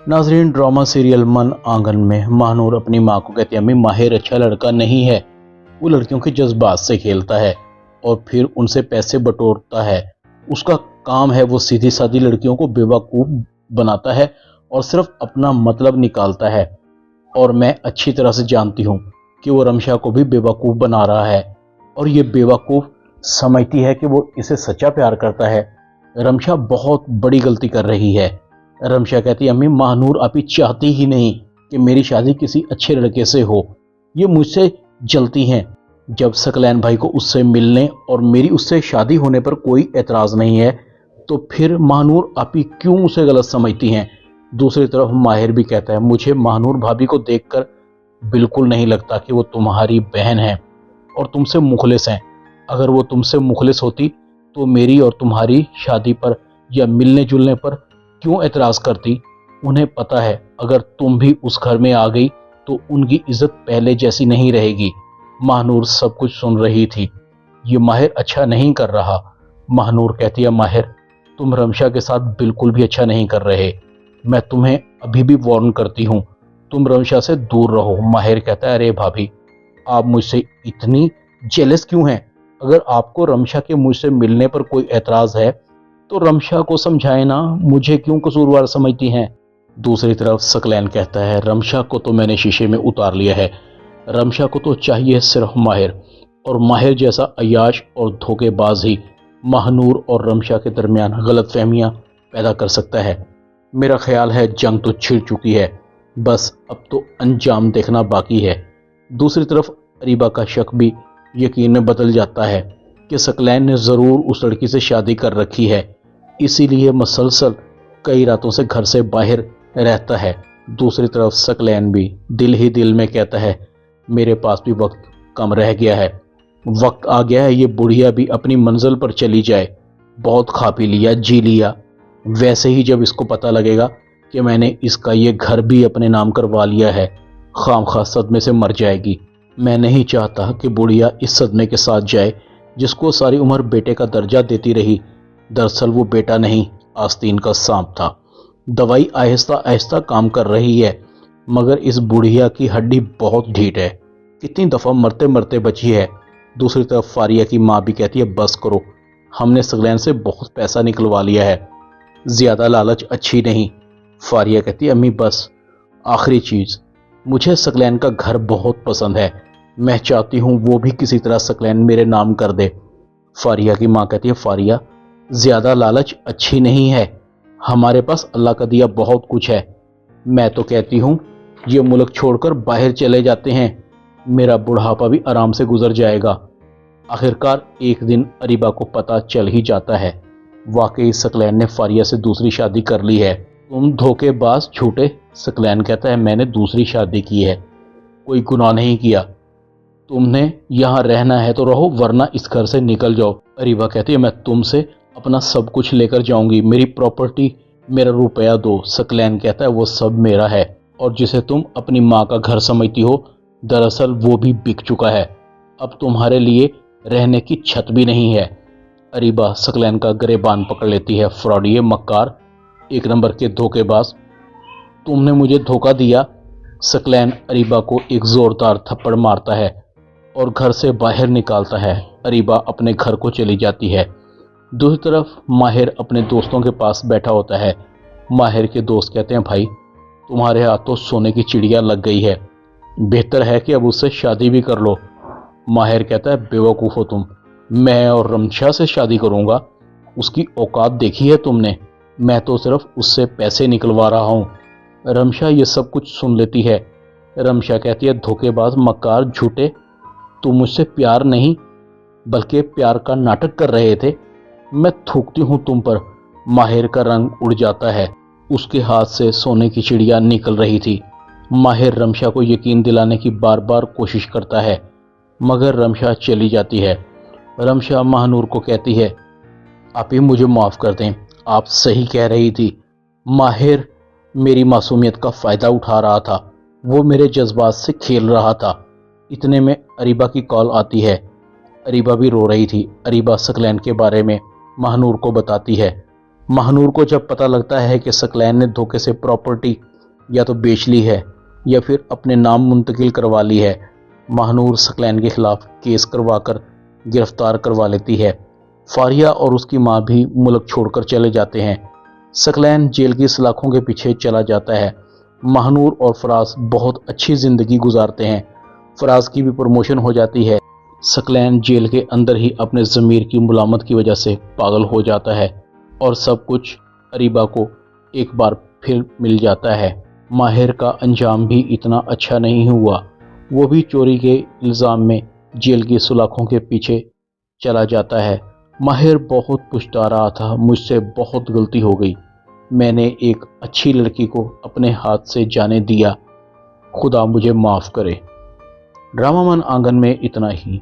नाजरीन, drama serial मन आंगन में महानूर अपनी माँ को कहती है, अम्मी माहिर अच्छा लड़का नहीं है, वो लड़कियों के जज्बात से खेलता है और फिर उनसे पैसे बटोरता है। उसका काम है वो सीधी सादी लड़कियों को बेवकूफ़ बनाता है और सिर्फ अपना मतलब निकालता है। और मैं अच्छी तरह से जानती हूँ कि वो रमशा को भी बेवकूफ़ बना रहा है और ये बेवकूफ़ समझती है कि वो इसे सच्चा प्यार करता है। रमशा बहुत बड़ी गलती कर रही है। रमशा कहती है, अम्मी महानूर आप ही चाहती ही नहीं कि मेरी शादी किसी अच्छे लड़के से हो, ये मुझसे जलती हैं। जब सकलैन भाई को उससे मिलने और मेरी उससे शादी होने पर कोई एतराज़ नहीं है तो फिर महानूर आप ही क्यों उसे गलत समझती हैं। दूसरी तरफ माहिर भी कहता है, मुझे महानूर भाभी को देखकर बिल्कुल नहीं लगता कि वो तुम्हारी बहन है और तुमसे मुखलिस हैं। अगर वो तुमसे मुखलिस होती तो मेरी और तुम्हारी शादी पर या मिलने जुलने पर क्यों एतराज़ करती। उन्हें पता है अगर तुम भी उस घर में आ गई तो उनकी इज्जत पहले जैसी नहीं रहेगी। महानूर सब कुछ सुन रही थी। ये माहिर अच्छा नहीं कर रहा। महानूर कहती है, माहिर तुम रमशा के साथ बिल्कुल भी अच्छा नहीं कर रहे, मैं तुम्हें अभी भी वार्न करती हूँ, तुम रमशा से दूर रहो। माहिर कहता है, अरे भाभी आप मुझसे इतनी जेलस क्यों हैं? अगर आपको रमशा के मुझसे मिलने पर कोई एतराज़ है तो रमशा को समझाए ना, मुझे क्यों कसूरवार समझती हैं। दूसरी तरफ सकलैन कहता है, रमशा को तो मैंने शीशे में उतार लिया है, रमशा को तो चाहिए सिर्फ माहिर, और माहिर जैसा अय्याश और धोखेबाज ही महानूर और रमशा के दरमियान गलतफहमियां पैदा कर सकता है। मेरा ख्याल है जंग तो छिड़ चुकी है, बस अब तो अंजाम देखना बाकी है। दूसरी तरफ अरीबा का शक भी यकीन में बदल जाता है कि सकलैन ने ज़रूर उस लड़की से शादी कर रखी है, इसीलिए मसलसल कई रातों से घर से बाहर रहता है। दूसरी तरफ सकलैन भी दिल ही दिल में कहता है, मेरे पास भी वक्त कम रह गया है, वक्त आ गया है ये बुढ़िया भी अपनी मंजिल पर चली जाए। बहुत खा पी लिया, जी लिया, वैसे ही जब इसको पता लगेगा कि मैंने इसका ये घर भी अपने नाम करवा लिया है, खामखा सदमे से मर जाएगी। मैं नहीं चाहता कि बुढ़िया इस सदमे के साथ जाए जिसको सारी उम्र बेटे का दर्जा देती रही। दरअसल वो बेटा नहीं, आस्तीन का सांप था। दवाई आहिस्ता आहिस्ता काम कर रही है, मगर इस बुढ़िया की हड्डी बहुत ढीठ है, कितनी दफ़ा मरते मरते बची है। दूसरी तरफ फारिया की माँ भी कहती है, बस करो, हमने सकलैन से बहुत पैसा निकलवा लिया है, ज़्यादा लालच अच्छी नहीं। फारिया कहती है, अम्मी बस आखिरी चीज़, मुझे सकलैन का घर बहुत पसंद है, मैं चाहती हूँ वो भी किसी तरह सकलैन मेरे नाम कर दे। फारिया की माँ कहती है, फारिया ज़्यादा लालच अच्छी नहीं है, हमारे पास अल्लाह का दिया बहुत कुछ है। मैं तो कहती हूँ ये मुल्क छोड़कर बाहर चले जाते हैं, मेरा बुढ़ापा भी आराम से गुजर जाएगा। आखिरकार एक दिन अरीबा को पता चल ही जाता है, वाकई सकलैन ने फारिया से दूसरी शादी कर ली है। तुम धोखेबाज झूठे। सकलैन कहता है, मैंने दूसरी शादी की है, कोई गुनाह नहीं किया, तुमने यहाँ रहना है तो रहो वरना इस घर से निकल जाओ। अरीबा कहती है, मैं तुमसे अपना सब कुछ लेकर जाऊंगी, मेरी प्रॉपर्टी, मेरा रुपया दो। सकलैन कहता है, वो सब मेरा है और जिसे तुम अपनी माँ का घर समझती हो दरअसल वो भी बिक चुका है, अब तुम्हारे लिए रहने की छत भी नहीं है। अरीबा सकलैन का गिरेबान पकड़ लेती है, फ्रॉडिये, मक्कार, एक नंबर के धोखेबाज, तुमने मुझे धोखा दिया। सकलैन अरीबा को एक ज़ोरदार थप्पड़ मारता है और घर से बाहर निकालता है। अरीबा अपने घर को चली जाती है। दूसरी तरफ माहिर अपने दोस्तों के पास बैठा होता है। माहिर के दोस्त कहते हैं, भाई तुम्हारे हाथ तो सोने की चिड़िया लग गई है, बेहतर है कि अब उससे शादी भी कर लो। माहिर कहता है, बेवकूफ़ हो तुम, मैं और रमशा से शादी करूँगा, उसकी औकात देखी है तुमने, मैं तो सिर्फ उससे पैसे निकलवा रहा हूँ। रमशा ये सब कुछ सुन लेती है। रमशा कहती है, धोखेबाज, मक्कार, झूठे, तुम मुझसे प्यार नहीं बल्कि प्यार का नाटक कर रहे थे, मैं थूकती हूँ तुम पर। माहिर का रंग उड़ जाता है, उसके हाथ से सोने की चिड़िया निकल रही थी। माहिर रमशा को यकीन दिलाने की बार बार कोशिश करता है मगर रमशा चली जाती है। रमशा महानूर को कहती है, आप ही मुझे माफ़ कर दें, आप सही कह रही थी, माहिर मेरी मासूमियत का फ़ायदा उठा रहा था, वो मेरे जज्बात से खेल रहा था। इतने में अरीबा की कॉल आती है। अरीबा भी रो रही थी। अरीबा सकलैन के बारे में महानूर को बताती है। महानूर को जब पता लगता है कि सकलैन ने धोखे से प्रॉपर्टी या तो बेच ली है या फिर अपने नाम मुंतकिल करवा ली है। महानूर सकलैन के खिलाफ केस करवाकर गिरफ्तार करवा लेती है। फारिया और उसकी मां भी मुल्क छोड़कर चले जाते हैं। सकलैन जेल की सलाखों के पीछे चला जाता है। महानूर और फराज बहुत अच्छी ज़िंदगी गुजारते हैं। फराज की भी प्रमोशन हो जाती है। सकलैन जेल के अंदर ही अपने ज़मीर की मुलामत की वजह से पागल हो जाता है और सब कुछ अरीबा को एक बार फिर मिल जाता है। माहिर का अंजाम भी इतना अच्छा नहीं हुआ। वो भी चोरी के इल्ज़ाम में जेल की सलाखों के पीछे चला जाता है। माहिर बहुत पछता रहा था, मुझसे बहुत गलती हो गई, मैंने एक अच्छी लड़की को अपने हाथ से जाने दिया, खुदा मुझे माफ़ करे। ड्रामा मन आंगन में इतना ही।